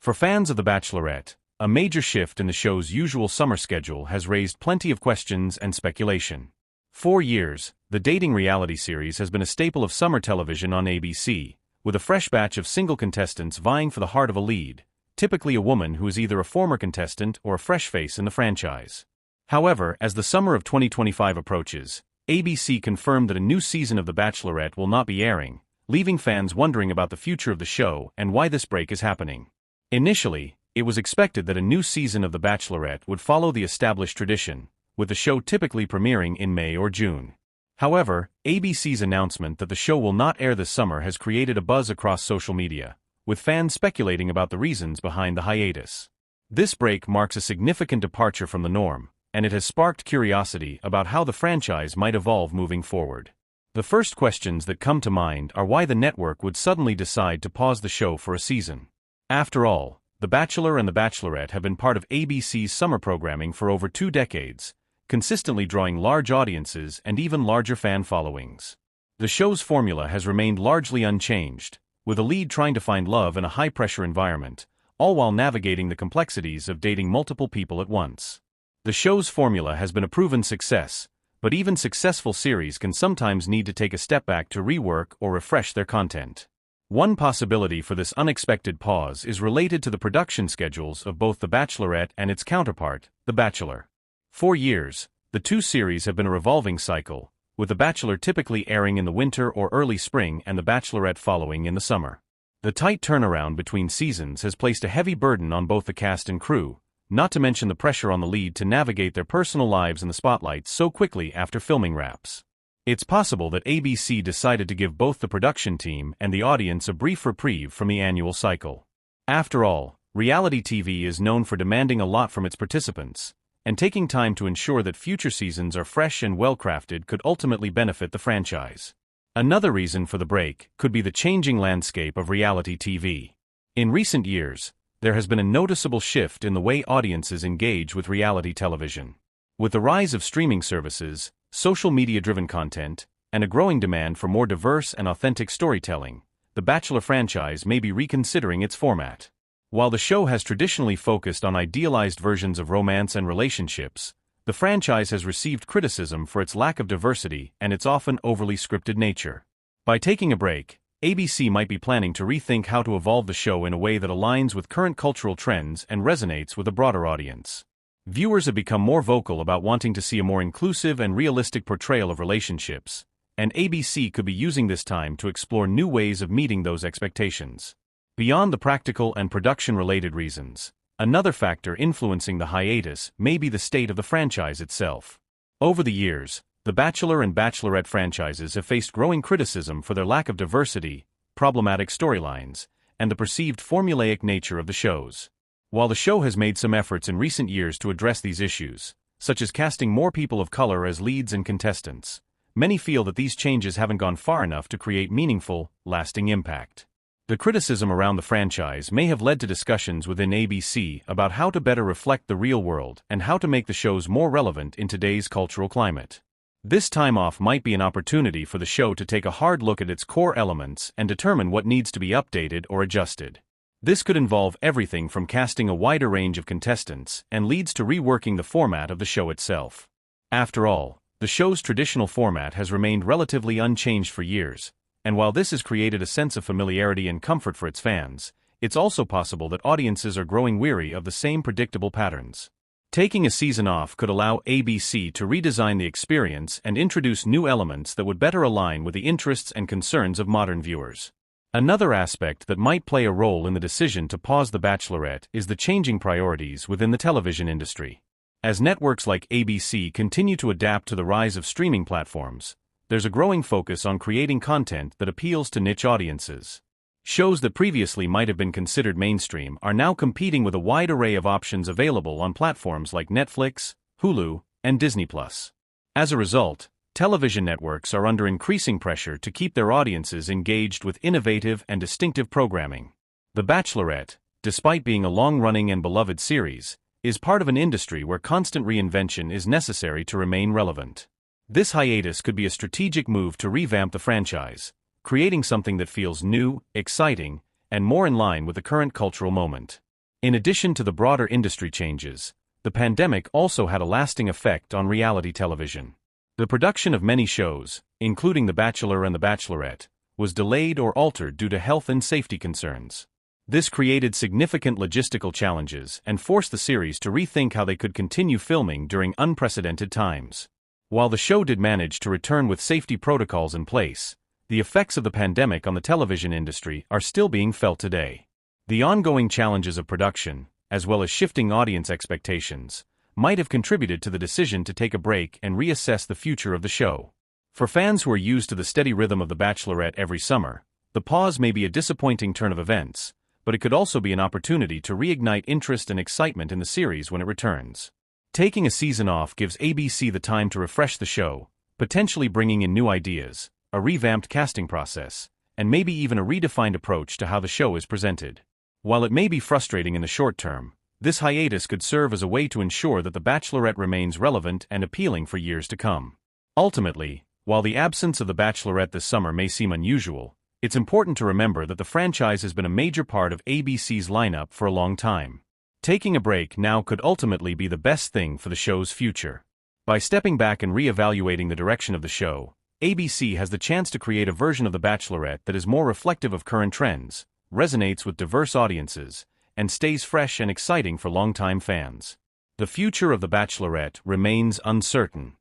For fans of The Bachelorette, a major shift in the show's usual summer schedule has raised plenty of questions and speculation. For years, the dating reality series has been a staple of summer television on ABC, with a fresh batch of single contestants vying for the heart of a lead, typically a woman who is either a former contestant or a fresh face in the franchise. However, as the summer of 2025 approaches, ABC confirmed that a new season of The Bachelorette will not be airing, leaving fans wondering about the future of the show and why this break is happening. Initially, it was expected that a new season of The Bachelorette would follow the established tradition, with the show typically premiering in May or June. However, ABC's announcement that the show will not air this summer has created a buzz across social media, with fans speculating about the reasons behind the hiatus. This break marks a significant departure from the norm, and it has sparked curiosity about how the franchise might evolve moving forward. The first questions that come to mind are why the network would suddenly decide to pause the show for a season. After all, The Bachelor and The Bachelorette have been part of ABC's summer programming for over 2 decades, consistently drawing large audiences and even larger fan followings. The show's formula has remained largely unchanged, with a lead trying to find love in a high-pressure environment, all while navigating the complexities of dating multiple people at once. The show's formula has been a proven success, but even successful series can sometimes need to take a step back to rework or refresh their content. One possibility for this unexpected pause is related to the production schedules of both The Bachelorette and its counterpart, The Bachelor. For years, the two series have been a revolving cycle, with The Bachelor typically airing in the winter or early spring and The Bachelorette following in the summer. The tight turnaround between seasons has placed a heavy burden on both the cast and crew, not to mention the pressure on the lead to navigate their personal lives in the spotlight so quickly after filming wraps. It's possible that ABC decided to give both the production team and the audience a brief reprieve from the annual cycle. After all, reality TV is known for demanding a lot from its participants, and taking time to ensure that future seasons are fresh and well-crafted could ultimately benefit the franchise. Another reason for the break could be the changing landscape of reality TV. In recent years, there has been a noticeable shift in the way audiences engage with reality television. With the rise of streaming services, social media-driven content, and a growing demand for more diverse and authentic storytelling, the Bachelor franchise may be reconsidering its format. While the show has traditionally focused on idealized versions of romance and relationships, the franchise has received criticism for its lack of diversity and its often overly scripted nature. By taking a break, ABC might be planning to rethink how to evolve the show in a way that aligns with current cultural trends and resonates with a broader audience. Viewers have become more vocal about wanting to see a more inclusive and realistic portrayal of relationships, and ABC could be using this time to explore new ways of meeting those expectations. Beyond the practical and production-related reasons, another factor influencing the hiatus may be the state of the franchise itself. Over the years, the Bachelor and Bachelorette franchises have faced growing criticism for their lack of diversity, problematic storylines, and the perceived formulaic nature of the shows. While the show has made some efforts in recent years to address these issues, such as casting more people of color as leads and contestants, many feel that these changes haven't gone far enough to create meaningful, lasting impact. The criticism around the franchise may have led to discussions within ABC about how to better reflect the real world and how to make the shows more relevant in today's cultural climate. This time off might be an opportunity for the show to take a hard look at its core elements and determine what needs to be updated or adjusted. This could involve everything from casting a wider range of contestants and leads to reworking the format of the show itself. After all, the show's traditional format has remained relatively unchanged for years, and while this has created a sense of familiarity and comfort for its fans, it's also possible that audiences are growing weary of the same predictable patterns. Taking a season off could allow ABC to redesign the experience and introduce new elements that would better align with the interests and concerns of modern viewers. Another aspect that might play a role in the decision to pause The Bachelorette is the changing priorities within the television industry. As networks like ABC continue to adapt to the rise of streaming platforms, there's a growing focus on creating content that appeals to niche audiences. Shows that previously might have been considered mainstream are now competing with a wide array of options available on platforms like Netflix, Hulu, and Disney+. As a result, television networks are under increasing pressure to keep their audiences engaged with innovative and distinctive programming. The Bachelorette, despite being a long-running and beloved series, is part of an industry where constant reinvention is necessary to remain relevant. This hiatus could be a strategic move to revamp the franchise, creating something that feels new, exciting, and more in line with the current cultural moment. In addition to the broader industry changes, the pandemic also had a lasting effect on reality television. The production of many shows, including The Bachelor and The Bachelorette, was delayed or altered due to health and safety concerns. This created significant logistical challenges and forced the series to rethink how they could continue filming during unprecedented times. While the show did manage to return with safety protocols in place, the effects of the pandemic on the television industry are still being felt today. The ongoing challenges of production, as well as shifting audience expectations, might have contributed to the decision to take a break and reassess the future of the show. For fans who are used to the steady rhythm of The Bachelorette every summer, the pause may be a disappointing turn of events, but it could also be an opportunity to reignite interest and excitement in the series when it returns. Taking a season off gives ABC the time to refresh the show, potentially bringing in new ideas, a revamped casting process, and maybe even a redefined approach to how the show is presented. While it may be frustrating in the short term, this hiatus could serve as a way to ensure that The Bachelorette remains relevant and appealing for years to come. Ultimately, while the absence of The Bachelorette this summer may seem unusual, it's important to remember that the franchise has been a major part of ABC's lineup for a long time. Taking a break now could ultimately be the best thing for the show's future. By stepping back and re-evaluating the direction of the show, ABC has the chance to create a version of The Bachelorette that is more reflective of current trends, resonates with diverse audiences, and stays fresh and exciting for longtime fans. The future of The Bachelorette remains uncertain.